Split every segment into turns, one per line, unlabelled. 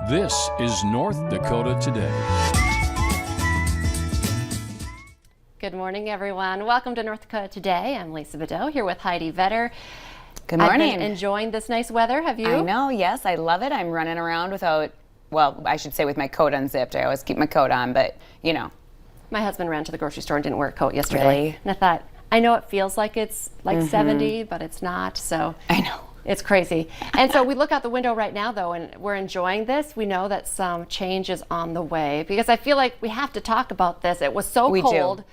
This is North Dakota Today.
Good morning, everyone. Welcome to North Dakota Today. I'm Lisa Bedeau here with Heidi Vetter.
Good morning.
I've been enjoying this nice weather. Have you?
I know, yes, I love it. I'm running around without, well, I should say with my coat unzipped. I always keep my coat on, but you know.
My husband ran to the grocery store and didn't wear a coat yesterday.
Really?
And I thought, I know it feels like it's like 70, but it's not, so.
I know.
It's crazy. And so we look out the window right now, though, and we're enjoying this. We know that some change is on the way because I feel like we have to talk about this. It was so cold.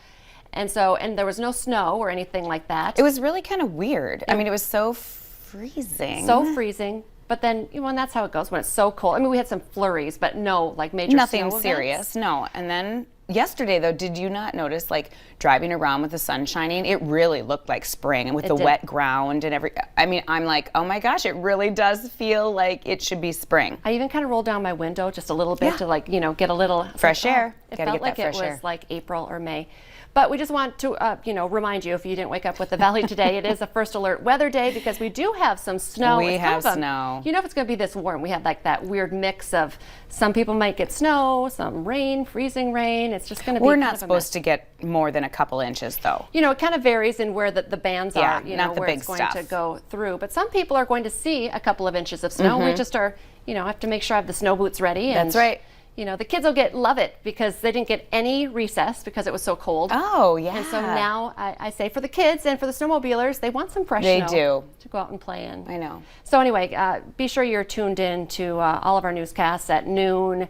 And there was no snow or anything like that.
It was really kind of weird. I mean, it was so freezing.
So freezing. But then, you know, and that's how it goes when it's so cold. I mean, we had some flurries, but no, like major
Nothing
snow
serious,
events.
no. And then yesterday, though, did you not notice, like, driving around with the sun shining, it really looked like spring, and with the wet ground and I mean, I'm like, oh my gosh, it really does feel like it should be spring.
I even kind of rolled down my window just a little bit to, like, you know, get a little
fresh air.
It felt like it was like April or May. But we just want to, you know, remind you, if you didn't wake up with the Valley today, it is a first alert weather day because we do have some snow.
We have snow.
You know, if it's going to be this warm, we have like that weird mix of some people might get snow, some rain, freezing rain. It's just going to be.
We're not supposed to get more than a couple inches, though.
You know, it kind of varies in where the bands are. You know,
not the
where
big
it's going
stuff
to go through. But some people are going to see a couple of inches of snow. We just are, you know, have to make sure I have the snow boots ready. And,
that's right.
You know, the kids will love it because they didn't get any recess because it was so cold.
Oh, yeah.
And so now I say for the kids and for the snowmobilers, they want some fresh snow.
They do.
To go out and play in.
I know.
So anyway, be sure you're tuned in to all of our newscasts at noon,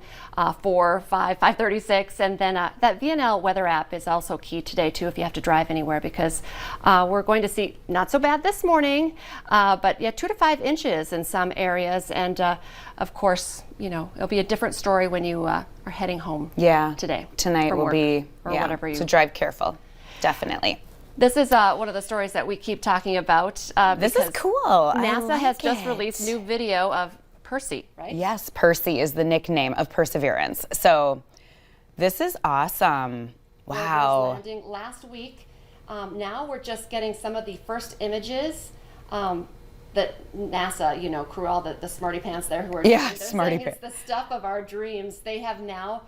4, 5, 5:36, and then that VNL weather app is also key today too if you have to drive anywhere because we're going to see not so bad this morning, but yeah, 2 to 5 inches in some areas, and of course, you know, it'll be a different story when you are heading home. Today.
Tonight will be
whatever you.
So drive careful, definitely.
This is one of the stories that we keep talking about.
This is cool.
NASA has just released new video of Percy, right?
Yes, Percy is the nickname of Perseverance. So this is awesome. Wow.
Landing last week. Now we're just getting some of the first images that NASA, you know, crew, all the smarty pants there who are
smarty pants.
It's the stuff of our dreams. They have now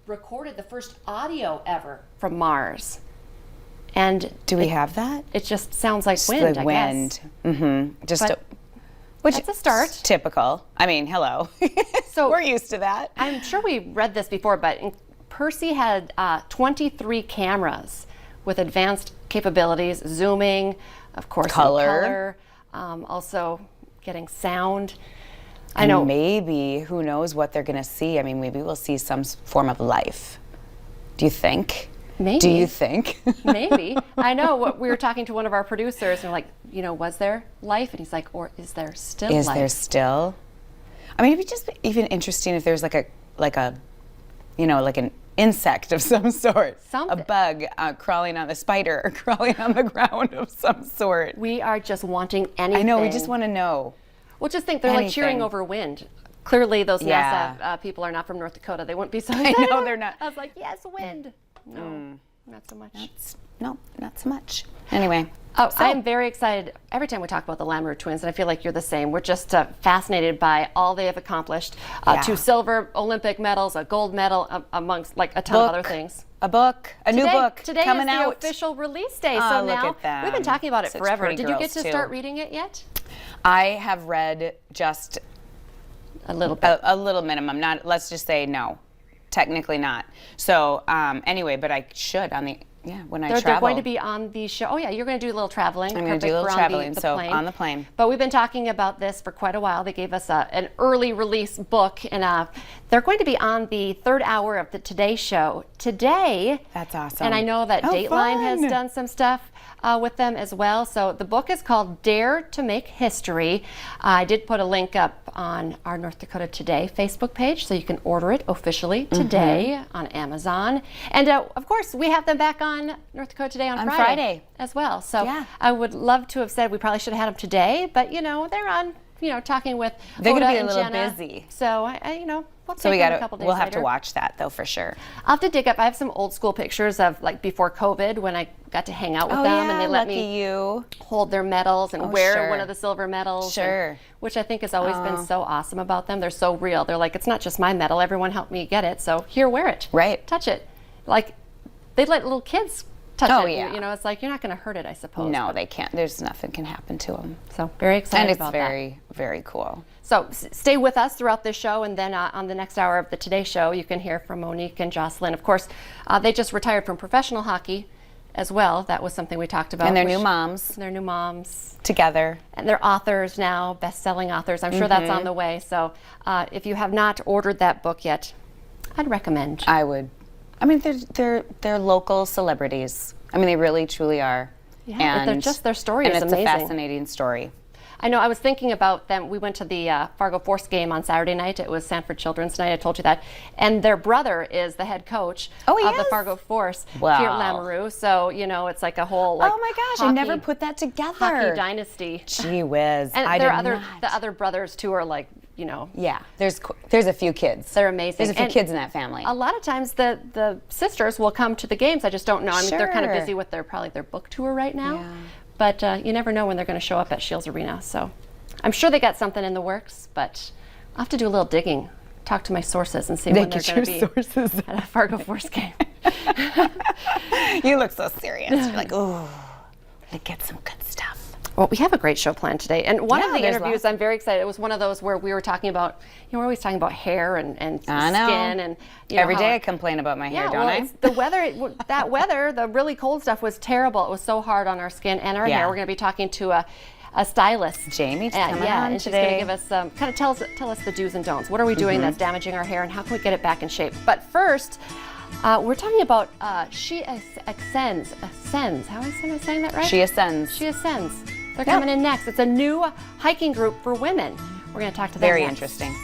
recorded the first audio ever from Mars. And
do we have that?
It just sounds like wind, I guess.
Mm-hmm.
Which that's a start.
Typical. I mean, hello. So we're used to that.
I'm sure we read this before, but Percy had 23 cameras with advanced capabilities, zooming, of course, color, also getting sound. I know.
Maybe, who knows what they're going to see? I mean, maybe we'll see some form of life. Do you think?
Maybe.
Do you think?
Maybe. I know. We were talking to one of our producers, and we're like, you know, was there life? And he's like, or is there still life?
Is there still? I mean, it'd be just even interesting if there's like a, you know, like an insect of some sort.
Something.
A bug crawling on the spider or crawling on the ground of some sort.
We are just wanting anything.
I know. We just want to know.
Well, just think they're like cheering over wind. Clearly, those NASA people are not from North Dakota. They wouldn't be so excited.
I know they're not.
I was like, yes, wind. No, not so much.
No, not so much. Anyway.
I'm very excited every time we talk about the Lamoureux twins, and I feel like you're the same. We're just fascinated by all they have accomplished. 2 silver Olympic medals, a gold medal, amongst like a ton of other things.
A book, new book
today
coming
is the
out.
official release day.
Oh,
so
look
now
at them.
We've been talking about it
Such
forever.
pretty
Did you get to
girls,
start
too.
reading it yet?
I have read just
a little bit.
A little minimum. Not. Let's just say no. Technically not. So anyway, but I should on the when I travel.
They're going to be on the show. Oh yeah, you're going to do a little traveling.
I'm going to do a little traveling. So on the plane.
But we've been talking about this for quite a while. They gave us an early release book, and they're going to be on the 3rd hour of the Today Show today.
That's awesome.
And I know that Dateline has done some stuff with them as well. So the book is called Dare to Make History. I did put a link up on our North Dakota Today Facebook page, so you can order it officially today on Amazon. And of course, we have them back on North Dakota Today on Friday as well. So I would love to have said we probably should have had them today, but you know, they're on talking with
They're
Hoda
gonna be a
and
little
Jenna.
busy.
So we'll
So
take them a couple days
we'll have to
later.
watch that though for sure.
I'll have to dig up. I have some old school pictures of like before COVID when I got to hang out with them,
yeah,
and they let
lucky
me
you.
hold their medals and wear
sure.
one of the silver medals.
Sure.
Which I think has always been so awesome about them. They're so real. They're like, it's not just my medal. Everyone helped me get it. So here, wear it.
Right.
Touch it. Like they let little kids touch
Oh,
it.
yeah.
It's like you're not going to hurt it, I suppose.
No, they can't. There's nothing can happen to them.
So very excited
And it's
about
very, very cool.
So stay with us throughout this show, and then on the next hour of the Today Show, you can hear from Monique and Jocelyn. Of course, they just retired from professional hockey as well. That was something we talked about.
And they're new moms.
They're new moms.
Together.
And they're authors now, best-selling authors. I'm sure that's on the way. So if you have not ordered that book yet, I'd recommend.
I would. I mean, they're local celebrities. I mean, they really, truly are.
Yeah,
and
they're just their story is
and it's
amazing.
a fascinating story.
I know, I was thinking about them. We went to the Fargo Force game on Saturday night. It was Sanford Children's Night, I told you that. And their brother is the head coach of the Fargo Force here at Lamoureux. So, it's like a whole
oh my gosh, I never put that together.
Hockey dynasty.
Gee whiz,
And
not.
the other brothers too are like,
Yeah, there's a few kids.
They're amazing.
There's a few
And
kids in that family.
a lot of times the sisters will come to the games. I just don't know. I mean, they're kind of
Sure.
busy with their book tour right now.
Yeah.
But you never know when they're going to show up at Shields Arena. So I'm sure they got something in the works, but I'll have to do a little digging, talk to my sources and see when they're going to be at a Fargo Force game.
You look so serious. You're like, oh, to get some good stuff.
Well, we have a great show planned today. And one of the
there's
interviews,
lots.
I'm very excited. It was one of those where we were talking about, we're always talking about hair and
I know.
skin. And
Every day I complain about my hair, don't I?
It's the weather, the really cold stuff was terrible. It was so hard on our skin and our hair. We're going to be talking to a stylist.
Jamie's coming on
and she's
today.
going to give us kind of tell us the do's and don'ts. What are we doing that's damaging our hair, and how can we get it back in shape? But first, we're talking about She Ascends. How am I saying that right?
She Ascends.
She Ascends. They're coming in next. It's a new hiking group for women. We're going to talk to them
Very
next.
interesting.